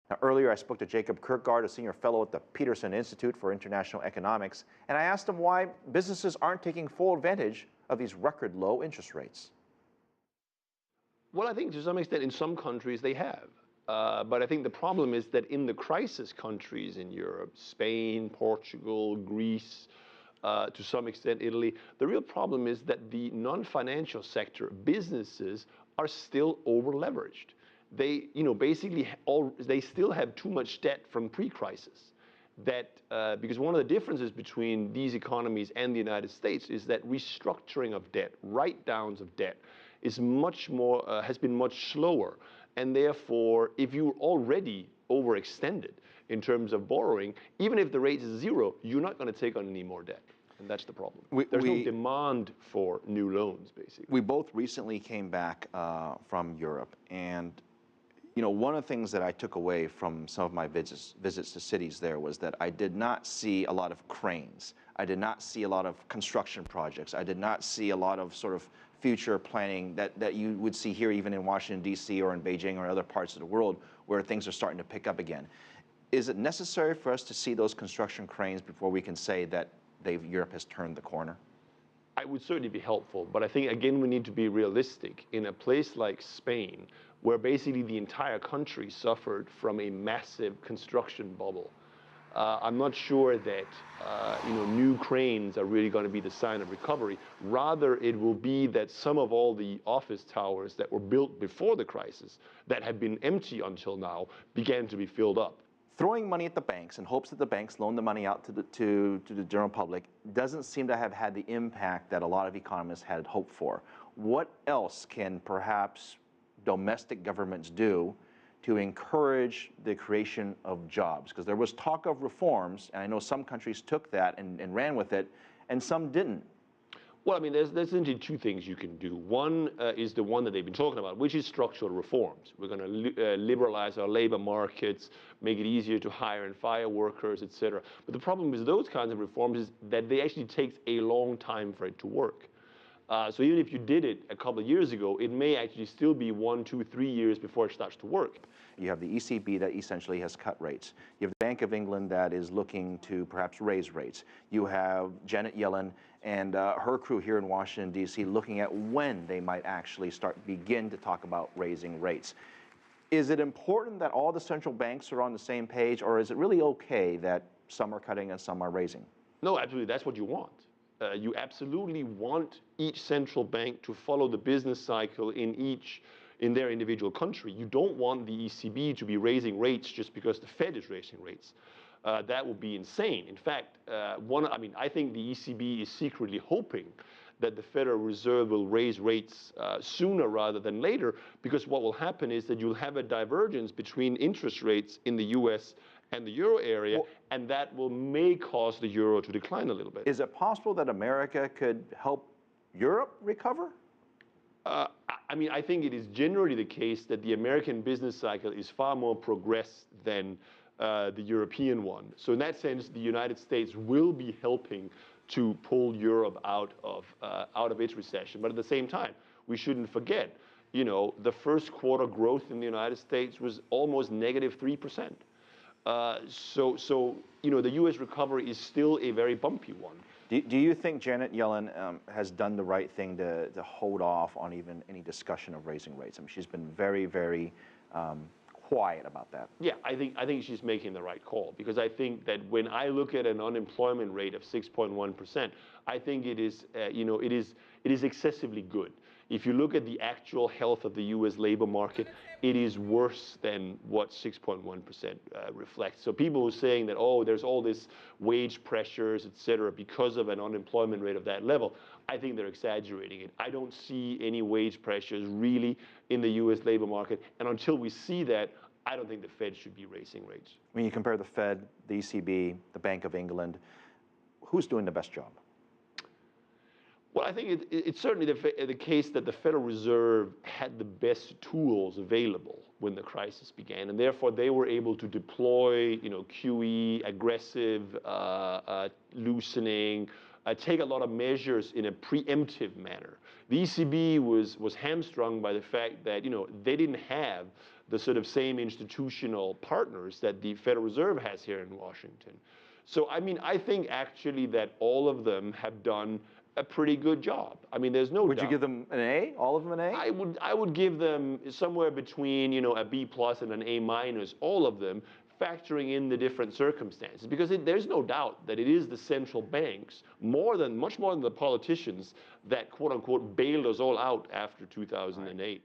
Now, earlier, I spoke to Jacob Kirkegaard, a senior fellow at the Peterson Institute for International Economics, and I asked him why businesses aren't taking full advantage of these record low interest rates. Well, I think to some extent in some countries they have. But I think the problem is that in the crisis countries in Europe, Spain, Portugal, Greece, to some extent Italy, the real problem is that the non-financial sector businesses are still over-leveraged. They, basically they still have too much debt from pre-crisis. Because one of the differences between these economies and the United States is that restructuring of debt, write-downs of debt, is much more, has been much slower. And therefore, if you're already overextended in terms of borrowing, even if the rate is zero, you're not going to take on any more debt. And that's the problem. There's no demand for new loans, basically. We both recently came back from Europe, and one of the things that I took away from some of my visits to cities there was that I did not see a lot of cranes. I did not see a lot of construction projects. I did not see a lot of sort of future planning that you would see here even in Washington, D.C. or in Beijing or other parts of the world where things are starting to pick up again. Is it necessary for us to see those construction cranes before we can say that Europe has turned the corner? It would certainly be helpful, but I think, again, we need to be realistic. In a place like Spain, where basically the entire country suffered from a massive construction bubble, I'm not sure that new cranes are really going to be the sign of recovery. Rather, it will be that some of all the office towers that were built before the crisis, that had been empty until now, began to be filled up. Throwing money at the banks in hopes that the banks loan the money out to the general public doesn't seem to have had the impact that a lot of economists had hoped for. What else can perhaps domestic governments do to encourage the creation of jobs? Because there was talk of reforms, and I know some countries took that and ran with it, and some didn't. Well, I mean, there's essentially two things you can do. One is the one that they've been talking about, which is structural reforms. We're going to liberalize our labor markets, make it easier to hire and fire workers, etc. But the problem with those kinds of reforms is that they actually take a long time for it to work. So even if you did it a couple of years ago, it may actually still be 1, 2, 3 years before it starts to work. You have the ECB that essentially has cut rates. You have the Bank of England that is looking to perhaps raise rates. You have Janet Yellen and her crew here in Washington, D.C. looking at when they might actually begin to talk about raising rates. Is it important that all the central banks are on the same page, or is it really okay that some are cutting and some are raising? No, absolutely. That's what you want. You absolutely want each central bank to follow the business cycle in their individual country. You don't want the ECB to be raising rates just because the Fed is raising rates. That would be insane. In fact, I think the ECB is secretly hoping that the Federal Reserve will raise rates sooner rather than later, because what will happen is that you'll have a divergence between interest rates in the US and the euro area, and that may cause the euro to decline a little bit. Is it possible that America could help Europe recover? I think it is generally the case that the American business cycle is far more progressed than the European one. So in that sense, the United States will be helping to pull Europe out of its recession. But at the same time, we shouldn't forget, the first quarter growth in the United States was almost -3%. The U.S. recovery is still a very bumpy one. Do you think Janet Yellen has done the right thing to hold off on even any discussion of raising rates? I mean, she's been very, very quiet about that. Yeah, I think she's making the right call, because I think that when I look at an unemployment rate of 6.1%, I think it is excessively good. If you look at the actual health of the U.S. labor market, it is worse than what 6.1% reflects. So people who are saying that, there's all this wage pressures, et cetera, because of an unemployment rate of that level, I think they're exaggerating it. I don't see any wage pressures really in the U.S. labor market. And until we see that, I don't think the Fed should be raising rates. When you compare the Fed, the ECB, the Bank of England, who's doing the best job? Well, I think it's certainly the case that the Federal Reserve had the best tools available when the crisis began, and therefore they were able to deploy, QE, aggressive loosening, take a lot of measures in a preemptive manner. The ECB was hamstrung by the fact that they didn't have the sort of same institutional partners that the Federal Reserve has here in Washington. So, I mean, I think actually that all of them have done a pretty good job. I mean, there's no doubt. Would you give them an A? All of them an A? I would give them somewhere between, you know, a B plus and an A minus, all of them, factoring in the different circumstances. Because there's no doubt that it is the central banks, much more than the politicians, that quote unquote bailed us all out after 2008.